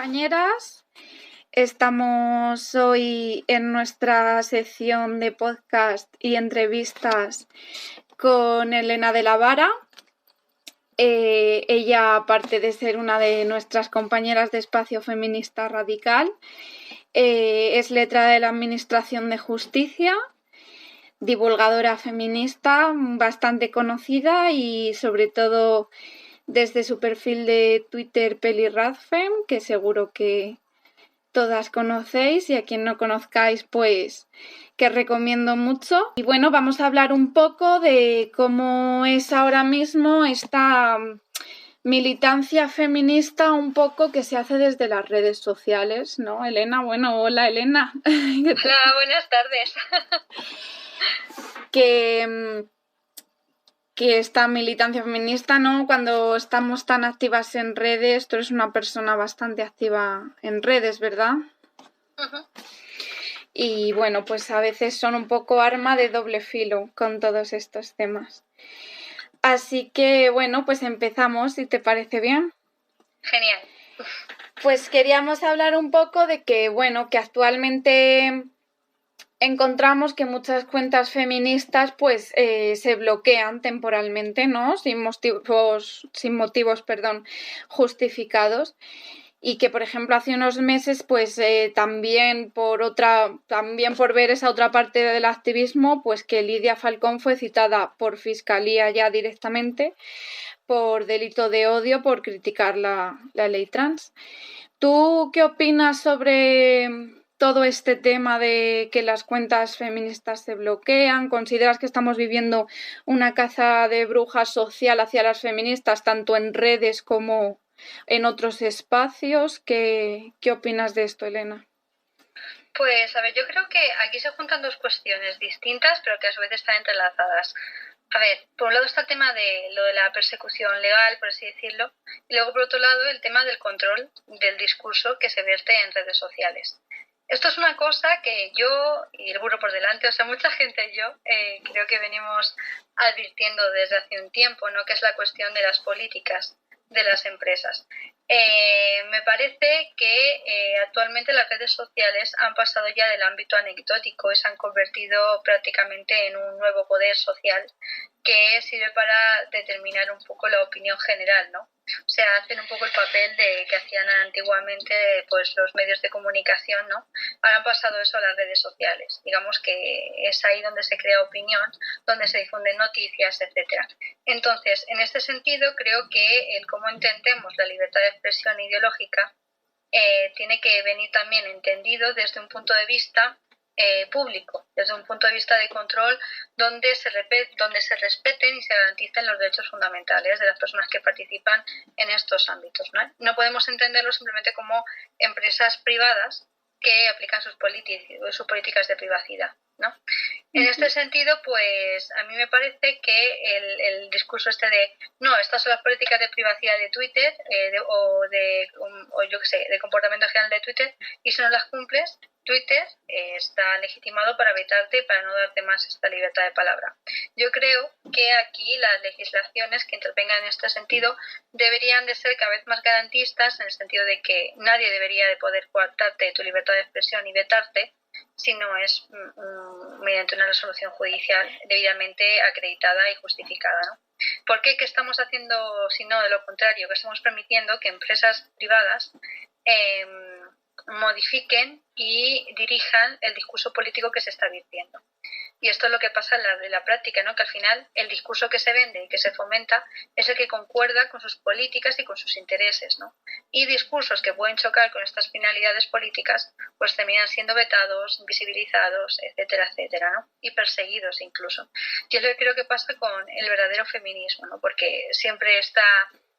compañeras. Estamos hoy en nuestra sección de podcast y entrevistas con Elena de la Vara. Ella, aparte de ser una de nuestras compañeras de Espacio Feminista Radical, es letrada de la Administración de Justicia, divulgadora feminista bastante conocida y sobre todo desde su perfil de Twitter PeliRadFem, que seguro que todas conocéis, y a quien no conozcáis, pues que recomiendo mucho. Y bueno, vamos a hablar un poco de cómo es ahora mismo esta militancia feminista un poco que se hace desde las redes sociales, ¿no, Elena? Bueno, hola, Elena. Hola, buenas tardes. Que esta militancia feminista, ¿no? Cuando estamos tan activas en redes, tú eres una persona bastante activa en redes, ¿verdad? Uh-huh. Y bueno, pues a veces son un poco arma de doble filo con todos estos temas. Así que bueno, pues empezamos, si te parece bien. Genial. Pues queríamos hablar un poco de que, bueno, que actualmente encontramos que muchas cuentas feministas pues se bloquean temporalmente, ¿no? Sin motivos, justificados. Y que, por ejemplo, hace unos meses, pues también por ver esa otra parte del activismo, pues que Lidia Falcón fue citada por Fiscalía ya directamente por delito de odio por criticar la ley trans. ¿Tú qué opinas sobre todo este tema de que las cuentas feministas se bloquean? ¿Consideras que estamos viviendo una caza de brujas social hacia las feministas, tanto en redes como en otros espacios? ¿Qué opinas de esto, Elena? Pues, a ver, yo creo que aquí se juntan dos cuestiones distintas, pero que a su vez están entrelazadas. A ver, por un lado está el tema de lo de la persecución legal, por así decirlo, y luego por otro lado el tema del control del discurso que se vierte en redes sociales. Esto es una cosa que yo, y el burro por delante, o sea, mucha gente y yo, creo que venimos advirtiendo desde hace un tiempo, ¿no? Que es la cuestión de las políticas de las empresas. Me parece que actualmente las redes sociales han pasado ya del ámbito anecdótico y se han convertido prácticamente en un nuevo poder social que sirve para determinar un poco la opinión general, ¿no? O sea, hacen un poco el papel de que hacían antiguamente pues los medios de comunicación, ¿no? Ahora han pasado eso a las redes sociales. Digamos que es ahí donde se crea opinión, donde se difunden noticias, etcétera. Entonces, en este sentido, creo que el cómo entendemos la libertad de expresión ideológica tiene que venir también entendido desde un punto de vista público, desde un punto de vista de control donde se respeten y se garanticen los derechos fundamentales de las personas que participan en estos ámbitos, ¿no? No podemos entenderlo simplemente como empresas privadas que aplican sus políticas de privacidad, ¿no? En este sentido, pues a mí me parece que el discurso este de no, estas son las políticas de privacidad de Twitter o yo qué sé, de comportamiento general de Twitter, y si no las cumples, Twitter está legitimado para vetarte, para no darte más esta libertad de palabra. Yo creo que aquí las legislaciones que intervengan en este sentido deberían de ser cada vez más garantistas, en el sentido de que nadie debería de poder coartarte tu libertad de expresión y vetarte si no es mediante una resolución judicial debidamente acreditada y justificada, ¿no? ¿Por qué? ¿Qué estamos haciendo si no de lo contrario? Que estamos permitiendo que empresas privadas modifiquen y dirijan el discurso político que se está virtiendo. Y esto es lo que pasa en la práctica, ¿no? Que al final el discurso que se vende y que se fomenta es el que concuerda con sus políticas y con sus intereses, ¿no? Y discursos que pueden chocar con estas finalidades políticas pues terminan siendo vetados, invisibilizados, etcétera, etcétera, ¿no? Y perseguidos incluso. Y es lo que creo que pasa con el verdadero feminismo, ¿no? Porque siempre está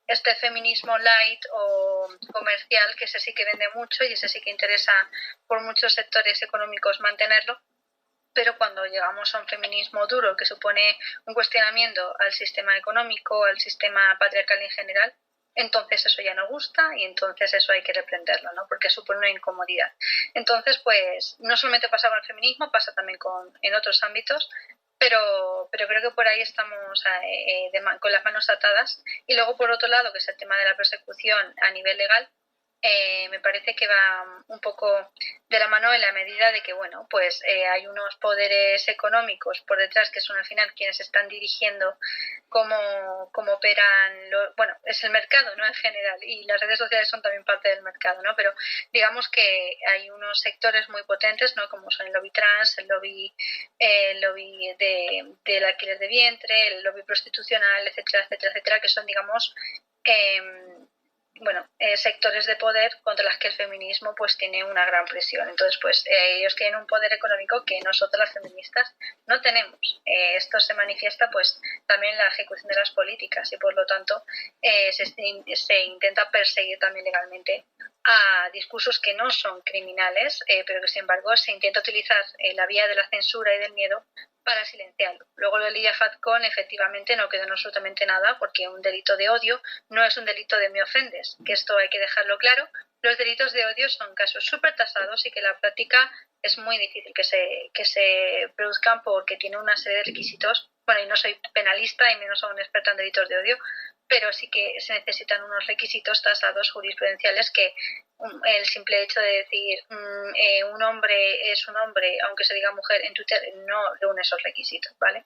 este feminismo light o comercial, que ese sí que vende mucho y ese sí que interesa por muchos sectores económicos mantenerlo, pero cuando llegamos a un feminismo duro que supone un cuestionamiento al sistema económico, al sistema patriarcal en general, entonces eso ya no gusta y entonces eso hay que reprenderlo, ¿no? Porque supone una incomodidad. Entonces, pues, no solamente pasa con el feminismo, pasa también en otros ámbitos, pero creo que por ahí estamos con las manos atadas. Y luego, por otro lado, que es el tema de la persecución a nivel legal, me parece que va un poco de la mano en la medida de que, bueno, pues hay unos poderes económicos por detrás que son al final quienes están dirigiendo cómo operan, bueno, es el mercado, ¿no? En general, y las redes sociales son también parte del mercado, ¿no? Pero digamos que hay unos sectores muy potentes, ¿no? Como son el lobby trans, el lobby del alquiler de vientre, el lobby prostitucional, etcétera, etcétera, etcétera, que son, digamos, sectores de poder contra los que el feminismo pues tiene una gran presión. Entonces, pues ellos tienen un poder económico que nosotras las feministas no tenemos. Esto se manifiesta pues también en la ejecución de las políticas y por lo tanto se intenta perseguir también legalmente a discursos que no son criminales, pero que sin embargo se intenta utilizar la vía de la censura y del miedo para silenciarlo. Luego lo de Lidia Fatcon efectivamente no quedó en absolutamente nada porque un delito de odio no es un delito de me ofendes, que esto hay que dejarlo claro. Los delitos de odio son casos súper tasados y que la práctica es muy difícil que se produzcan porque tiene una serie de requisitos. Bueno, y no soy penalista y menos aún experta en delitos de odio, pero sí que se necesitan unos requisitos tasados jurisprudenciales que el simple hecho de decir un hombre es un hombre, aunque se diga mujer en Twitter, no reúne esos requisitos, ¿vale?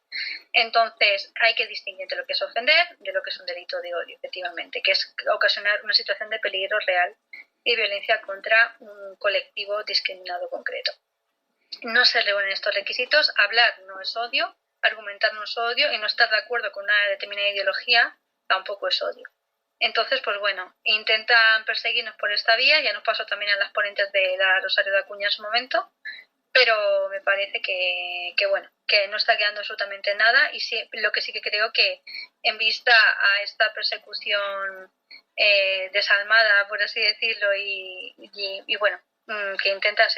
Entonces hay que distinguir entre lo que es ofender de lo que es un delito de odio, efectivamente, que es ocasionar una situación de peligro real y violencia contra un colectivo discriminado concreto. No se reúnen estos requisitos, hablar no es odio, argumentar no es odio y no estar de acuerdo con una determinada ideología tampoco es odio. Entonces, pues bueno, intentan perseguirnos por esta vía, ya nos pasó también a las ponentes de la Rosario de Acuña en su momento, pero me parece que no está quedando absolutamente nada y sí, lo que sí que creo que en vista a esta persecución desalmada, por así decirlo, y bueno, que intentas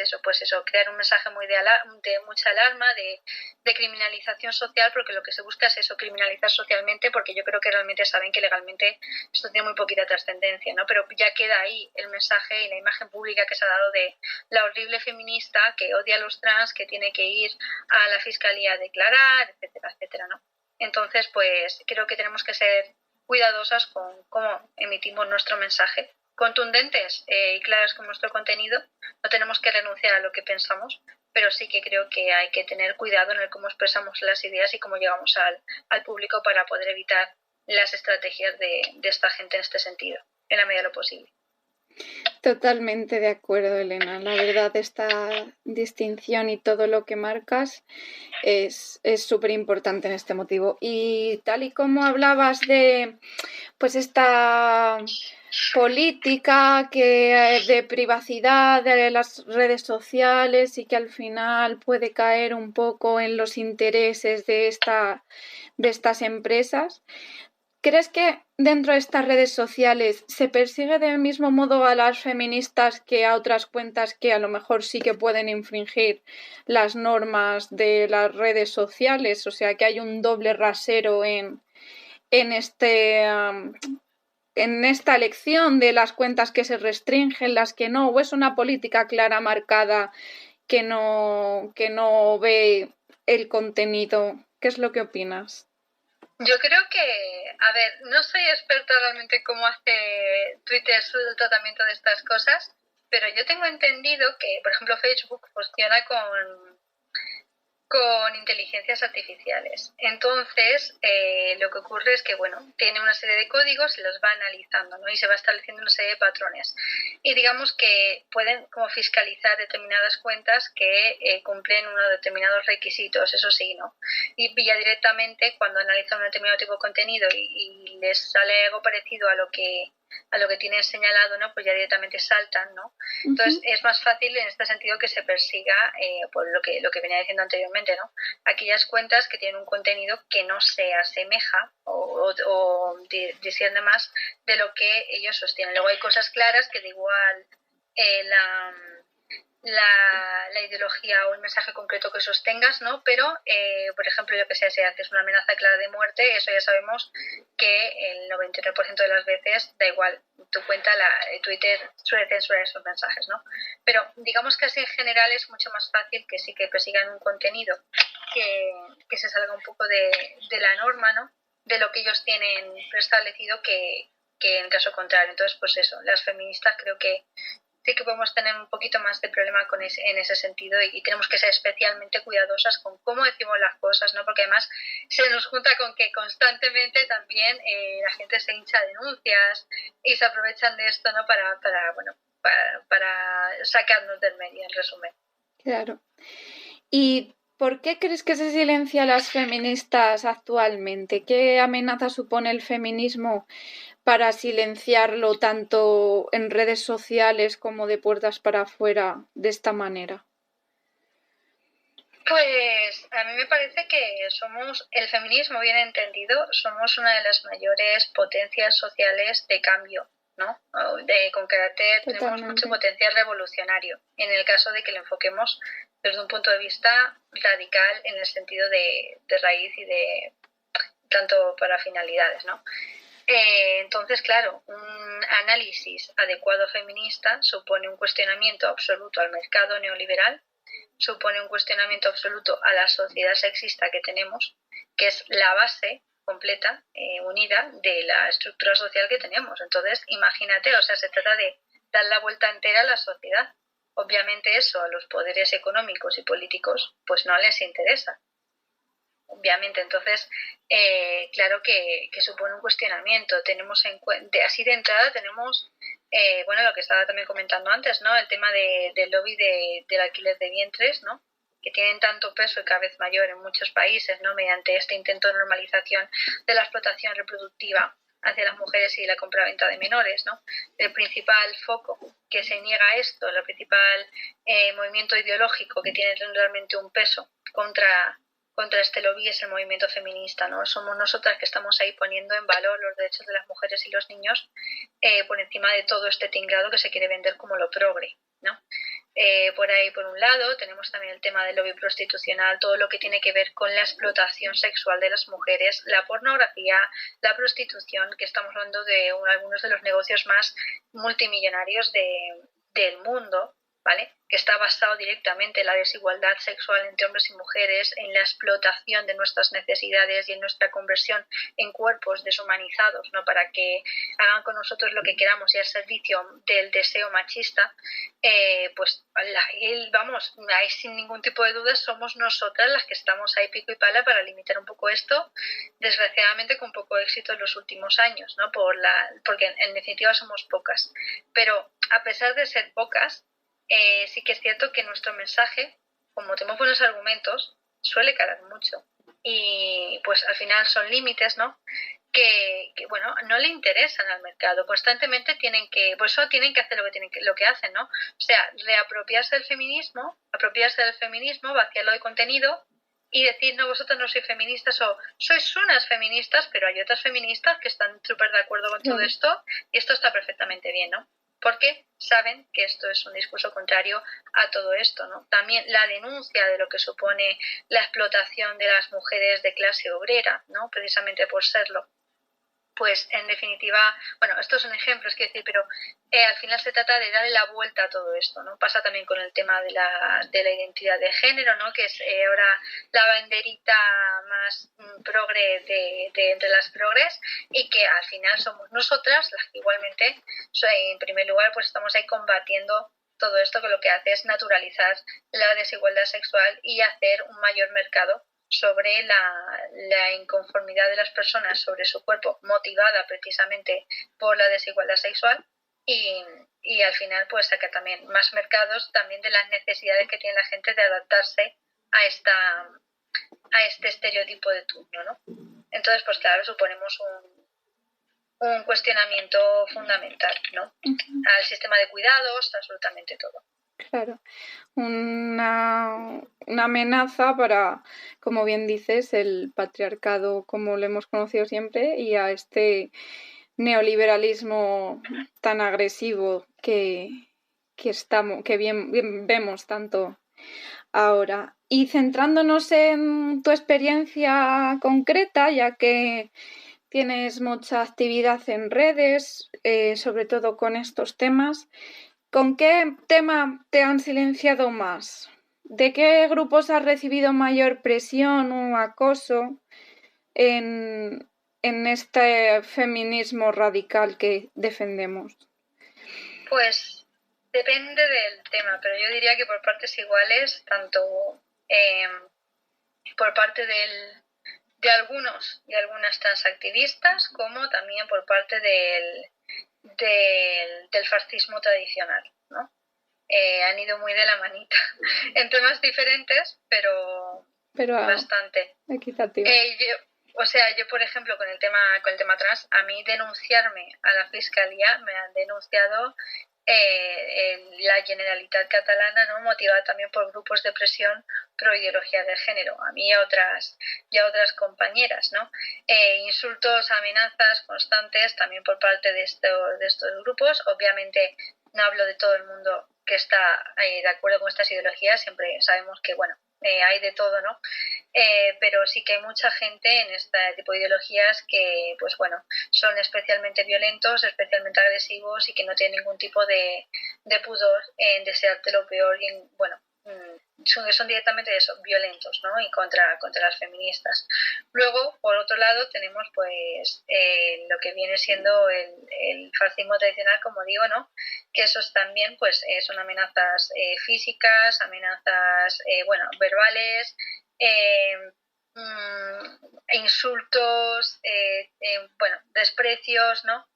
crear un mensaje muy de mucha alarma, de criminalización social, porque lo que se busca es eso, criminalizar socialmente, porque yo creo que realmente saben que legalmente esto tiene muy poquita trascendencia, ¿no? Pero ya queda ahí el mensaje y la imagen pública que se ha dado de la horrible feminista que odia a los trans, que tiene que ir a la fiscalía a declarar, etcétera, etcétera, ¿no? Entonces, pues creo que tenemos que ser cuidadosas con cómo emitimos nuestro mensaje, contundentes y claras con nuestro contenido. No tenemos que renunciar a lo que pensamos, pero sí que creo que hay que tener cuidado en el cómo expresamos las ideas y cómo llegamos al público para poder evitar las estrategias de esta gente en este sentido, en la medida de lo posible. Totalmente de acuerdo, Elena. La verdad, esta distinción y todo lo que marcas es súper importante en este motivo. Y tal y como hablabas de pues esta política de privacidad de las redes sociales y que al final puede caer un poco en los intereses de estas empresas. ¿Crees que dentro de estas redes sociales se persigue del mismo modo a las feministas que a otras cuentas que a lo mejor sí que pueden infringir las normas de las redes sociales? O sea, que hay un doble rasero en esta elección de las cuentas que se restringen, las que no, o es una política clara, marcada, que no ve el contenido. ¿Qué es lo que opinas? Yo creo que, a ver, no soy experta realmente en cómo hace Twitter el tratamiento de estas cosas, pero yo tengo entendido que, por ejemplo, Facebook funciona con inteligencias artificiales. Entonces, lo que ocurre es que, bueno, tiene una serie de códigos y los va analizando, ¿no? Y se va estableciendo una serie de patrones. Y digamos que pueden como fiscalizar determinadas cuentas que cumplen unos determinados requisitos, eso sí, ¿no? Y ya directamente, cuando analizan un determinado tipo de contenido y les sale algo parecido a lo que tienen señalado, ¿no? Pues ya directamente saltan, ¿no? Entonces es más fácil en este sentido que se persiga por lo que venía diciendo anteriormente, ¿no? Aquellas cuentas que tienen un contenido que no se asemeja o discierne más de lo que ellos sostienen. Luego hay cosas claras que da igual la ideología o el mensaje concreto que sostengas, ¿no? Pero, por ejemplo, yo que sé, si haces una amenaza clara de muerte, eso ya sabemos que el 99% de las veces, da igual, tu cuenta, Twitter suele censurar esos mensajes, ¿no? Pero digamos que así en general es mucho más fácil que sí que persigan un contenido que se salga un poco de la norma, ¿no? De lo que ellos tienen preestablecido que que en caso contrario. Entonces, pues eso, las feministas creo que sí que podemos tener un poquito más de problema en ese sentido y tenemos que ser especialmente cuidadosas con cómo decimos las cosas, ¿no? Porque además se nos junta con que constantemente también la gente se hincha a denuncias y se aprovechan de esto, ¿no? Para sacarnos del medio, en resumen. Claro. ¿Y por qué crees que se silencia a las feministas actualmente? ¿Qué amenaza supone el feminismo para silenciarlo tanto en redes sociales como de puertas para afuera de esta manera? Pues a mí me parece que el feminismo bien entendido, somos una de las mayores potencias sociales de cambio, ¿no? Con carácter, tenemos mucho potencial revolucionario, en el caso de que lo enfoquemos desde un punto de vista radical en el sentido de raíz y de tanto para finalidades, ¿no? Entonces, claro, un análisis adecuado feminista supone un cuestionamiento absoluto al mercado neoliberal, supone un cuestionamiento absoluto a la sociedad sexista que tenemos, que es la base completa, unida, de la estructura social que tenemos. Entonces, imagínate, o sea, se trata de dar la vuelta entera a la sociedad. Obviamente eso a los poderes económicos y políticos pues no les interesa. Obviamente, entonces, claro que supone un cuestionamiento. Tenemos así de entrada tenemos, bueno, lo que estaba también comentando antes, ¿no? El tema del lobby del alquiler de vientres, ¿no? Que tienen tanto peso y cada vez mayor en muchos países, ¿no? Mediante este intento de normalización de la explotación reproductiva hacia las mujeres y la compraventa de menores, ¿no? El principal foco que se niega a esto, el principal movimiento ideológico que tiene realmente un peso contra este lobby es el movimiento feminista, ¿no? Somos nosotras que estamos ahí poniendo en valor los derechos de las mujeres y los niños por encima de todo este tinglado que se quiere vender como lo progre, ¿no? Por ahí, por un lado, tenemos también el tema del lobby prostitucional, todo lo que tiene que ver con la explotación sexual de las mujeres, la pornografía, la prostitución, que estamos hablando de algunos de los negocios más multimillonarios del mundo, ¿vale? Que está basado directamente en la desigualdad sexual entre hombres y mujeres, en la explotación de nuestras necesidades y en nuestra conversión en cuerpos deshumanizados, ¿no? Para que hagan con nosotros lo que queramos y al servicio del deseo machista, pues vamos, ahí sin ningún tipo de dudas somos nosotras las que estamos ahí pico y pala para limitar un poco esto, desgraciadamente con poco éxito en los últimos años, ¿no? Porque en definitiva somos pocas, pero a pesar de ser pocas, sí que es cierto que nuestro mensaje, como tenemos buenos argumentos, suele calar mucho. Y pues al final son límites, ¿no? Que bueno, no le interesan al mercado. Constantemente por eso tienen que hacer lo que hacen, ¿no? O sea, reapropiarse del feminismo, vaciarlo de contenido y decir, no, vosotros no sois feministas o sois unas feministas, pero hay otras feministas que están súper de acuerdo con todo esto y esto está perfectamente bien, ¿no? Porque saben que esto es un discurso contrario a todo esto, ¿no? También la denuncia de lo que supone la explotación de las mujeres de clase obrera, ¿no? Precisamente por serlo. Pues en definitiva, bueno, estos son ejemplos, quiero decir, pero al final se trata de darle la vuelta a todo esto, ¿no? Pasa también con el tema de la identidad de género, ¿no? Que es ahora la banderita más progre de entre las progres y que al final somos nosotras las que igualmente, en primer lugar, pues estamos ahí combatiendo todo esto que lo que hace es naturalizar la desigualdad sexual y hacer un mayor mercado sobre la inconformidad de las personas sobre su cuerpo, motivada precisamente por la desigualdad sexual y al final pues saca también más mercados también de las necesidades que tiene la gente de adaptarse a este estereotipo de turno, ¿no? Entonces, pues claro, suponemos un cuestionamiento fundamental, ¿no? Al sistema de cuidados, absolutamente todo. Claro, una amenaza para, como bien dices, el patriarcado como lo hemos conocido siempre y a este neoliberalismo tan agresivo que bien vemos tanto ahora. Y centrándonos en tu experiencia concreta, ya que tienes mucha actividad en redes, sobre todo con estos temas, ¿con qué tema te han silenciado más? ¿De qué grupos has recibido mayor presión o acoso en en este feminismo radical que defendemos? Pues depende del tema, pero yo diría que por partes iguales, tanto por parte de algunos y algunas transactivistas como también por parte del fascismo tradicional, ¿no? Han ido muy de la manita en temas diferentes, pero bastante equitativo. Yo, por ejemplo, con el tema trans, a mí denunciarme a la fiscalía me han denunciado la Generalitat Catalana, ¿no? Motivada también por grupos de presión pro ideología de género, a mí y a otras compañeras, ¿no? Insultos, amenazas constantes también por parte de estos grupos. Obviamente no hablo de todo el mundo que está de acuerdo con estas ideologías, siempre sabemos que, bueno, hay de todo, ¿no? Pero sí que hay mucha gente en este tipo de ideologías que, pues bueno, son especialmente violentos, especialmente agresivos y que no tienen ningún tipo de pudor en desearte lo peor y en, bueno, son directamente eso, violentos, ¿no? Y contra las feministas. Luego, por otro lado, tenemos pues lo que viene siendo el fascismo tradicional, como digo, ¿no? Que esos también pues son amenazas físicas, amenazas, verbales, insultos, desprecios, ¿no?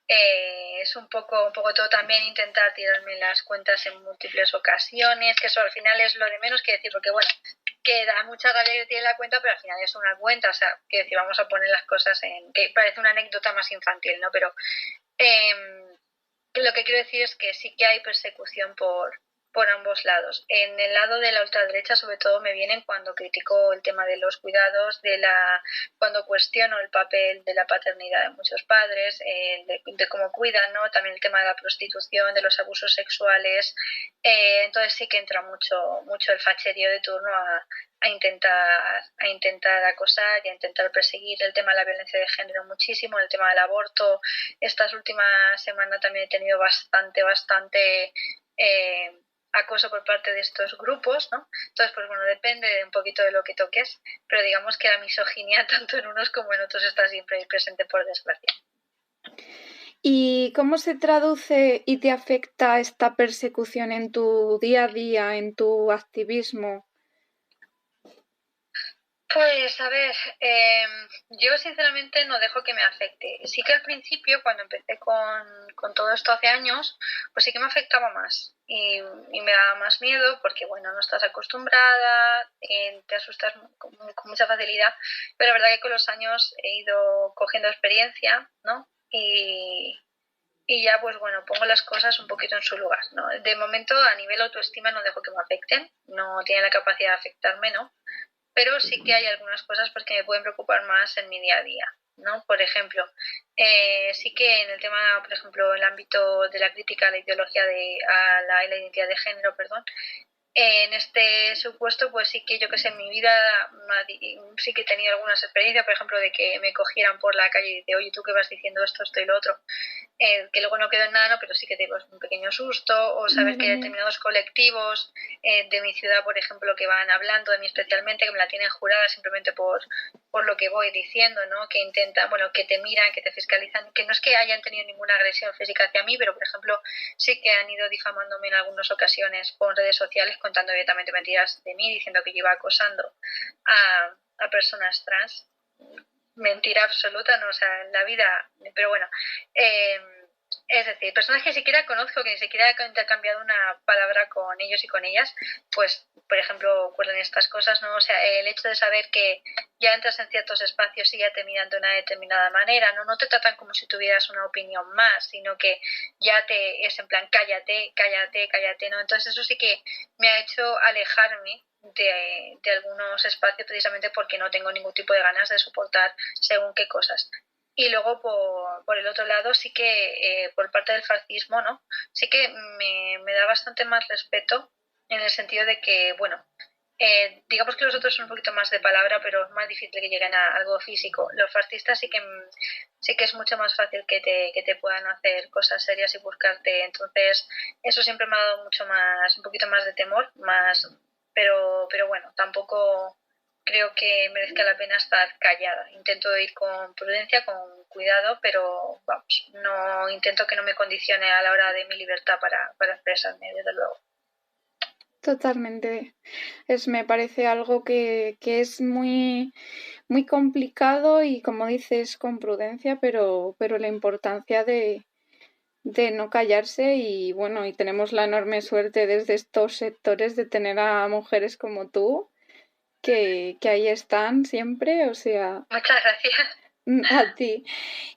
Es un poco todo también intentar tirarme las cuentas en múltiples ocasiones, que eso al final es lo de menos que decir, porque bueno, que da mucha rabia que tiene la cuenta, pero al final es una cuenta, o sea, que decir, vamos a poner las cosas en, que parece una anécdota más infantil, ¿no? Pero lo que quiero decir es que sí que hay persecución por ambos lados. En el lado de la ultraderecha, sobre todo, me vienen cuando critico el tema de los cuidados, cuando cuestiono el papel de la paternidad de muchos padres, de cómo cuidan, ¿no? También el tema de la prostitución, de los abusos sexuales. Entonces sí que entra mucho el facherío de turno a intentar acosar y a intentar perseguir el tema de la violencia de género muchísimo, el tema del aborto. Estas últimas semanas también he tenido bastante acoso por parte de estos grupos, ¿no? Entonces, pues bueno, depende de un poquito de lo que toques, pero digamos que la misoginia tanto en unos como en otros está siempre presente, por desgracia. ¿Y cómo se traduce y te afecta esta persecución en tu día a día, en tu activismo? Pues a ver, yo sinceramente no dejo que me afecte. Sí que al principio, cuando empecé con todo esto hace años, pues sí que me afectaba más y me daba más miedo porque, bueno, no estás acostumbrada, te asustas con mucha facilidad, pero la verdad que con los años he ido cogiendo experiencia, ¿no? Y ya, pues bueno, pongo las cosas un poquito en su lugar, ¿no? De momento, a nivel autoestima no dejo que me afecten, no tiene la capacidad de afectarme, ¿no? Pero sí que hay algunas cosas pues, que me pueden preocupar más en mi día a día, ¿no? Por ejemplo, sí que en el tema, por ejemplo, el ámbito de la crítica a la ideología a la identidad de género, perdón, en este supuesto, pues sí que yo que sé, en mi vida sí que he tenido algunas experiencias, por ejemplo, de que me cogieran por la calle y de, oye, tú que vas diciendo esto y lo otro, que luego no quedó en nada, ¿no? Pero sí que te llevas un pequeño susto, o saber que determinados colectivos de mi ciudad, por ejemplo, que van hablando de mí especialmente, que me la tienen jurada simplemente por lo que voy diciendo, ¿no? Que intentan, bueno, que te miran, que te fiscalizan, que no es que hayan tenido ninguna agresión física hacia mí, pero, por ejemplo, sí que han ido difamándome en algunas ocasiones por redes sociales, contando directamente mentiras de mí, diciendo que yo iba acosando a personas trans. Mentira absoluta, no, o sea, en la vida, pero bueno, es decir, personas que ni siquiera conozco, que ni siquiera he intercambiado una palabra con ellos y con ellas, pues, por ejemplo, ocurren estas cosas, ¿no? O sea, el hecho de saber que ya entras en ciertos espacios y ya te miran de una determinada manera, no te tratan como si tuvieras una opinión más, sino que ya es en plan, cállate, ¿no? Entonces eso sí que me ha hecho alejarme de algunos espacios precisamente porque no tengo ningún tipo de ganas de soportar según qué cosas. Y luego por el otro lado sí que por parte del fascismo, ¿no? Sí que me da bastante más respeto en el sentido de que, bueno, digamos que los otros son un poquito más de palabra, pero es más difícil que lleguen a algo físico. Los fascistas sí que es mucho más fácil que te puedan hacer cosas serias y buscarte. Entonces, eso siempre me ha dado un poquito más de temor, pero bueno, tampoco creo que merezca la pena estar callada. Intento ir con prudencia, con cuidado, pero vamos, no intento que no me condicione a la hora de mi libertad para expresarme, desde luego. Totalmente. Me parece algo que es muy, muy complicado y, como dices, con prudencia, pero la importancia de no callarse y bueno, y tenemos la enorme suerte desde estos sectores de tener a mujeres como tú que ahí están siempre, o sea, Muchas gracias. a ti.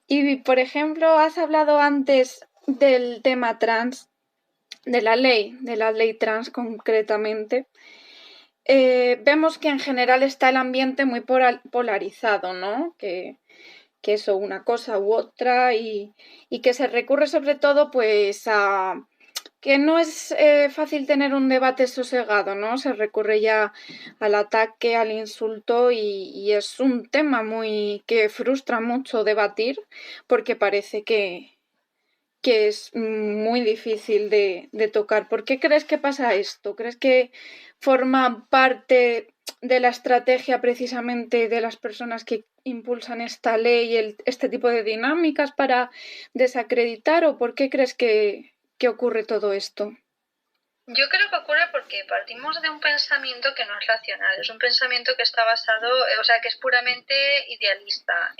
Y por ejemplo, has hablado antes del tema trans, de la ley trans concretamente. Vemos que en general está el ambiente muy polarizado, ¿no? Que eso, una cosa u otra, y que se recurre sobre todo pues a que no es fácil tener un debate sosegado, ¿no? Se recurre ya al ataque, al insulto y es un tema muy que frustra mucho debatir porque parece que es muy difícil de tocar. ¿Por qué crees que pasa esto? ¿Crees que forma parte de la estrategia precisamente de las personas que impulsan esta ley, este tipo de dinámicas para desacreditar o por qué crees que ocurre todo esto? Yo creo que ocurre porque partimos de un pensamiento que no es racional, es un pensamiento que está basado, o sea, que es puramente idealista.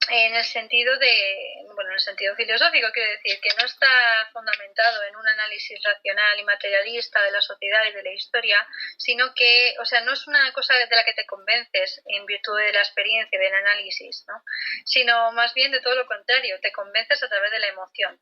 En el sentido en el sentido filosófico, quiero decir, que no está fundamentado en un análisis racional y materialista de la sociedad y de la historia, sino que, o sea, no es una cosa de la que te convences en virtud de la experiencia, del análisis, ¿no? Sino más bien de todo lo contrario, te convences a través de la emoción,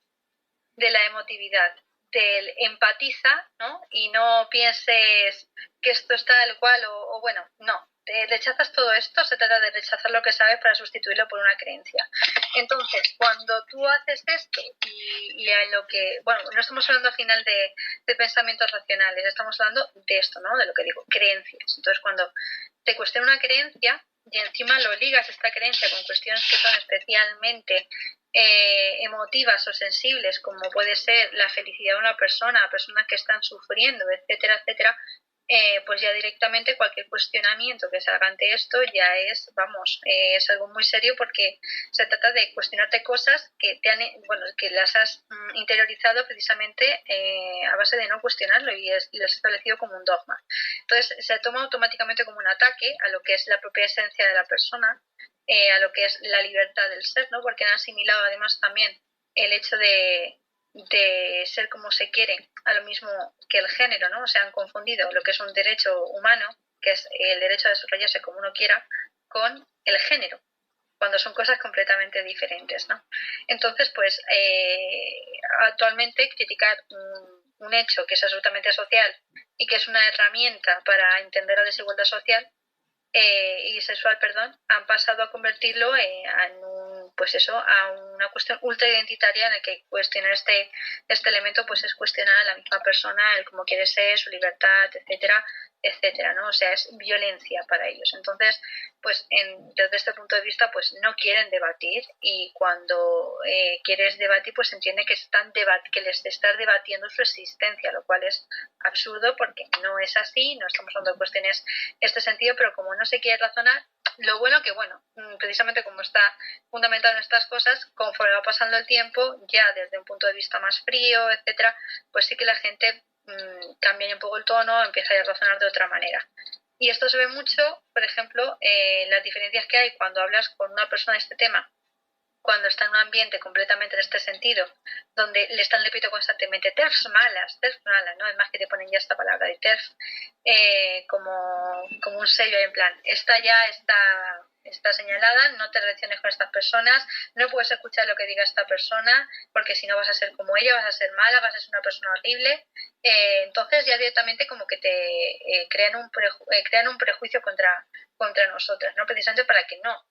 de la emotividad, del empatiza, ¿no? Y no pienses que esto está tal cual o bueno, no. Rechazas todo esto, se trata de rechazar lo que sabes para sustituirlo por una creencia. Entonces, cuando tú haces esto y en lo que, bueno, no estamos hablando al final de pensamientos racionales, estamos hablando de esto, ¿no? De lo que digo, creencias. Entonces, cuando te cuestiona una creencia y encima lo ligas esta creencia con cuestiones que son especialmente emotivas o sensibles, como puede ser la felicidad de una persona, personas que están sufriendo, etcétera, etcétera, pues ya directamente cualquier cuestionamiento que salga ante esto ya es, vamos, es algo muy serio porque se trata de cuestionarte cosas que te han, bueno, que las has interiorizado precisamente a base de no cuestionarlo y las has establecido como un dogma. Entonces se toma automáticamente como un ataque a lo que es la propia esencia de la persona, a lo que es la libertad del ser, ¿no? Porque han asimilado además también el hecho de ser como se quiere a lo mismo que el género, ¿no? O sea, han confundido lo que es un derecho humano, que es el derecho a desarrollarse como uno quiera, con el género, cuando son cosas completamente diferentes, ¿no? Entonces, pues, actualmente criticar un hecho que es absolutamente social y que es una herramienta para entender la desigualdad social y sexual, perdón, han pasado a convertirlo en un, pues eso, a una cuestión ultra identitaria en el que cuestionar este elemento pues es cuestionar a la misma persona, el cómo quiere ser, su libertad, etcétera, etcétera, ¿no? O sea, es violencia para ellos. Entonces, pues desde este punto de vista, pues no quieren debatir y cuando quieres debatir, pues entiende que que les estás debatiendo su existencia, lo cual es absurdo porque no es así, no estamos hablando de cuestiones en este sentido, pero como no se quiere razonar, lo bueno que, bueno, precisamente como está fundamentado en estas cosas, conforme va pasando el tiempo, ya desde un punto de vista más frío, etcétera, pues sí que la gente cambia un poco el tono, empieza a razonar de otra manera. Y esto se ve mucho, por ejemplo, las diferencias que hay cuando hablas con una persona de este tema, cuando está en un ambiente completamente en este sentido, donde le están repitiendo constantemente TERFs malas, ¿no? Es más que te ponen ya esta palabra de TERF como un sello en plan, esta ya está señalada, no te relaciones con estas personas, no puedes escuchar lo que diga esta persona, porque si no vas a ser como ella, vas a ser mala, vas a ser una persona horrible. Entonces ya directamente como que te crean un prejuicio contra nosotras, ¿no? Precisamente para que no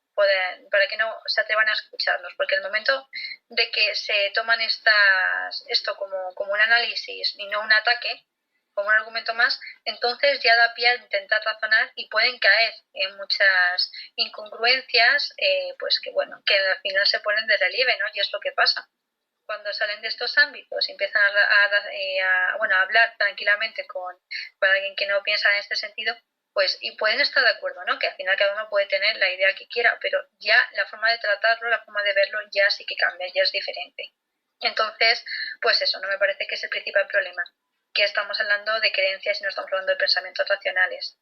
se atrevan a escucharnos, porque el momento de que se toman esto como un análisis y no un ataque, como un argumento más, entonces ya da pie a intentar razonar y pueden caer en muchas incongruencias, pues que bueno, que al final se ponen de relieve, ¿no? Y es lo que pasa. Cuando salen de estos ámbitos y empiezan a hablar tranquilamente con alguien que no piensa en este sentido, pues, y pueden estar de acuerdo, ¿no? Que al final cada uno puede tener la idea que quiera, pero ya la forma de tratarlo, la forma de verlo, ya sí que cambia, ya es diferente. Entonces, pues eso, no me parece que es el principal problema, que estamos hablando de creencias y no estamos hablando de pensamientos racionales.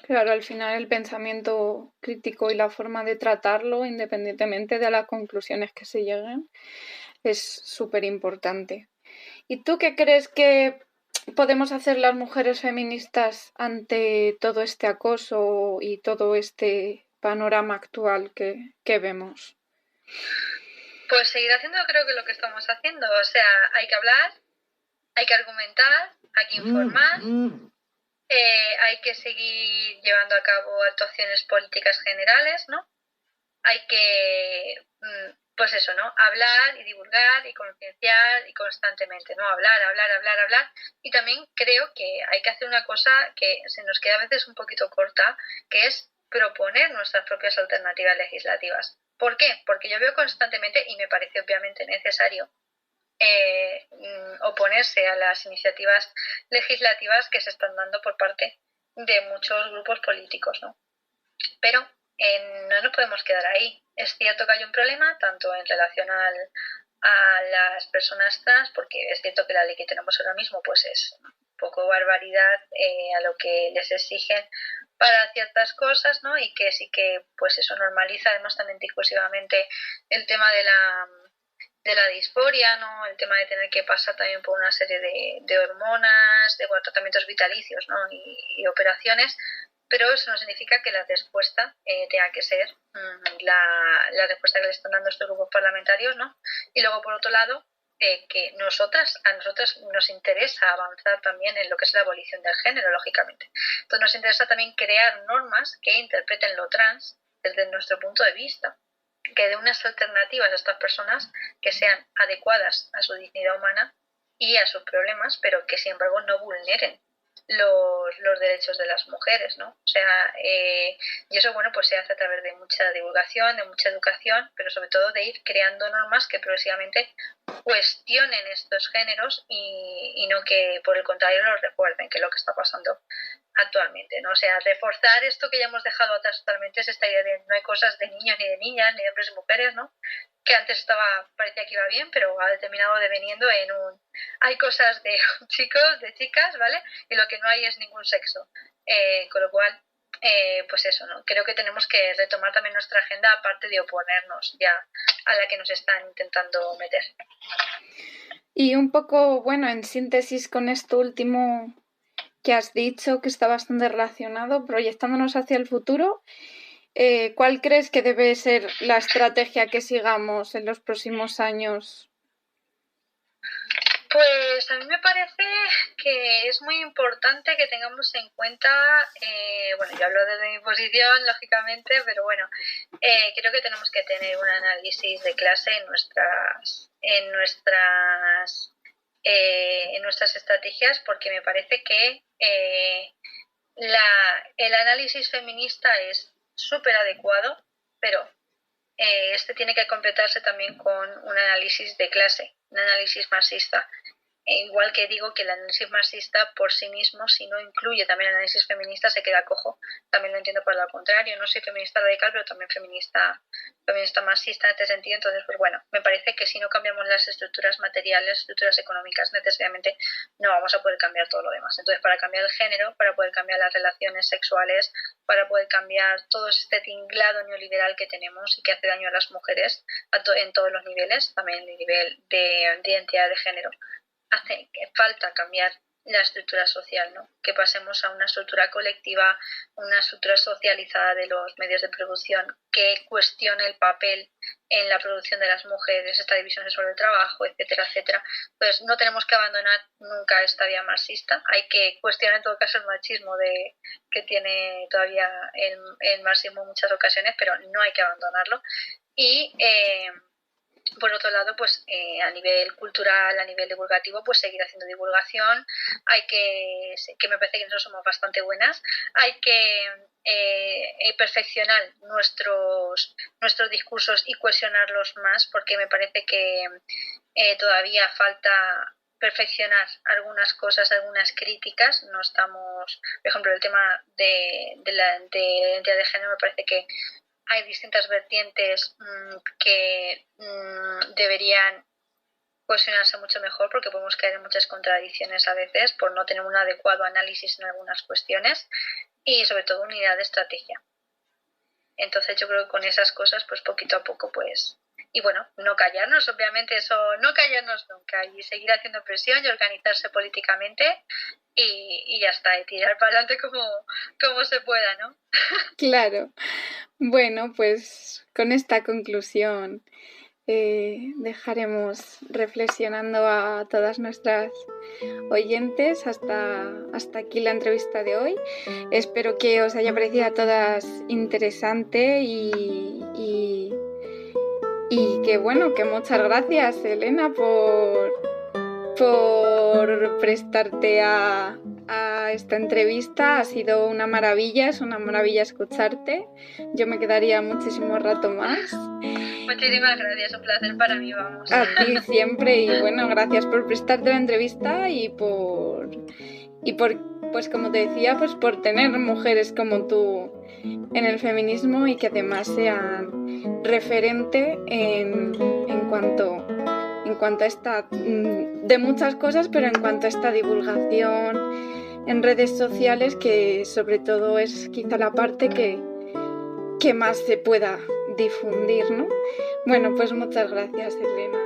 Claro, al final el pensamiento crítico y la forma de tratarlo, independientemente de las conclusiones que se lleguen, es súper importante. ¿Y tú qué crees que podemos hacer las mujeres feministas ante todo este acoso y todo este panorama actual que vemos? Pues seguir haciendo creo que lo que estamos haciendo, o sea, hay que hablar, hay que argumentar, hay que informar, hay que seguir llevando a cabo actuaciones políticas generales, ¿no? Hay que, pues eso, ¿no? Hablar y divulgar y concienciar y constantemente, ¿no? Hablar, hablar, hablar, hablar. Y también creo que hay que hacer una cosa que se nos queda a veces un poquito corta, que es proponer nuestras propias alternativas legislativas. ¿Por qué? Porque yo veo constantemente, y me parece obviamente necesario, oponerse a las iniciativas legislativas que se están dando por parte de muchos grupos políticos, ¿no? Pero no nos podemos quedar ahí. Es cierto que hay un problema tanto en relación a las personas trans, porque es cierto que la ley que tenemos ahora mismo pues es un poco barbaridad a lo que les exigen para ciertas cosas, ¿no? Y que sí que pues eso normaliza además también discursivamente el tema de la disforia, ¿no? El tema de tener que pasar también por una serie de hormonas, de bueno, tratamientos vitalicios, ¿no? Y operaciones, pero eso no significa que la respuesta tenga que ser la respuesta que le están dando estos grupos parlamentarios, ¿no? Y luego, por otro lado, que a nosotras nos interesa avanzar también en lo que es la abolición del género, lógicamente. Entonces nos interesa también crear normas que interpreten lo trans desde nuestro punto de vista, que dé unas alternativas a estas personas que sean adecuadas a su dignidad humana y a sus problemas, pero que sin embargo no vulneren los derechos de las mujeres, ¿no? O sea, y eso, bueno, pues se hace a través de mucha divulgación, de mucha educación, pero sobre todo de ir creando normas que progresivamente cuestionen estos géneros y no que por el contrario los recuerden, que es lo que está pasando actualmente, ¿no? O sea, reforzar esto que ya hemos dejado atrás totalmente es esta idea de no hay cosas de niños ni de niñas, ni de hombres y mujeres, ¿no? Que antes parecía que iba bien, pero ha terminado deveniendo en hay cosas de chicos, de chicas, ¿vale? Y lo que no hay es ningún sexo. Con lo cual, pues eso, ¿no? Creo que tenemos que retomar también nuestra agenda, aparte de oponernos ya a la que nos están intentando meter. Y un poco, bueno, en síntesis con esto último que has dicho, que está bastante relacionado, proyectándonos hacia el futuro, ¿cuál crees que debe ser la estrategia que sigamos en los próximos años? Pues a mí me parece que es muy importante que tengamos en cuenta, bueno, yo hablo desde mi posición, lógicamente, pero bueno, creo que tenemos que tener un análisis de clase en nuestras estrategias, porque me parece que el análisis feminista es súper adecuado, pero este tiene que completarse también con un análisis de clase, un análisis marxista. Igual que digo que el análisis marxista por sí mismo, si no incluye también el análisis feminista, se queda cojo. También lo entiendo por lo contrario. No soy feminista radical, pero también feminista marxista en este sentido. Entonces, pues bueno, me parece que si no cambiamos las estructuras materiales, estructuras económicas, necesariamente no vamos a poder cambiar todo lo demás. Entonces, para cambiar el género, para poder cambiar las relaciones sexuales, para poder cambiar todo este tinglado neoliberal que tenemos y que hace daño a las mujeres en todos los niveles, también el nivel de identidad de género, hace falta cambiar la estructura social, ¿no? Que pasemos a una estructura colectiva, una estructura socializada de los medios de producción que cuestione el papel en la producción de las mujeres, esta división sobre el trabajo, etcétera, etcétera. Entonces, no tenemos que abandonar nunca esta vía marxista. Hay que cuestionar en todo caso el machismo que tiene todavía el marxismo en muchas ocasiones, pero no hay que abandonarlo. Y por otro lado, pues a nivel cultural, a nivel divulgativo, pues seguir haciendo divulgación. Hay que me parece que nosotros somos bastante buenas. Hay que perfeccionar nuestros discursos y cohesionarlos más, porque me parece que todavía falta perfeccionar algunas cosas, algunas críticas. No estamos, por ejemplo, el tema de la identidad de género, me parece que hay distintas vertientes que deberían cuestionarse mucho mejor, porque podemos caer en muchas contradicciones a veces por no tener un adecuado análisis en algunas cuestiones y sobre todo unidad de estrategia. Entonces yo creo que con esas cosas pues poquito a poco pues... Y bueno, no callarnos, obviamente eso, no callarnos nunca y seguir haciendo presión y organizarse políticamente y ya está, y tirar para adelante como se pueda, ¿no? Claro. Bueno, pues con esta conclusión dejaremos reflexionando a todas nuestras oyentes hasta aquí la entrevista de hoy. Espero que os haya parecido a todas interesante y que bueno, que muchas gracias, Elena, por prestarte a esta entrevista. Ha sido una maravilla, es una maravilla escucharte. Yo me quedaría muchísimo rato más. Muchísimas gracias, un placer para mí, vamos. A ti siempre, y bueno, gracias por prestarte la entrevista y por pues como te decía, pues por tener mujeres como tú en el feminismo y que además sean referente en cuanto a esta, de muchas cosas, pero en cuanto a esta divulgación en redes sociales, que sobre todo es quizá la parte que más se pueda difundir, ¿no? Bueno, pues muchas gracias, Elena.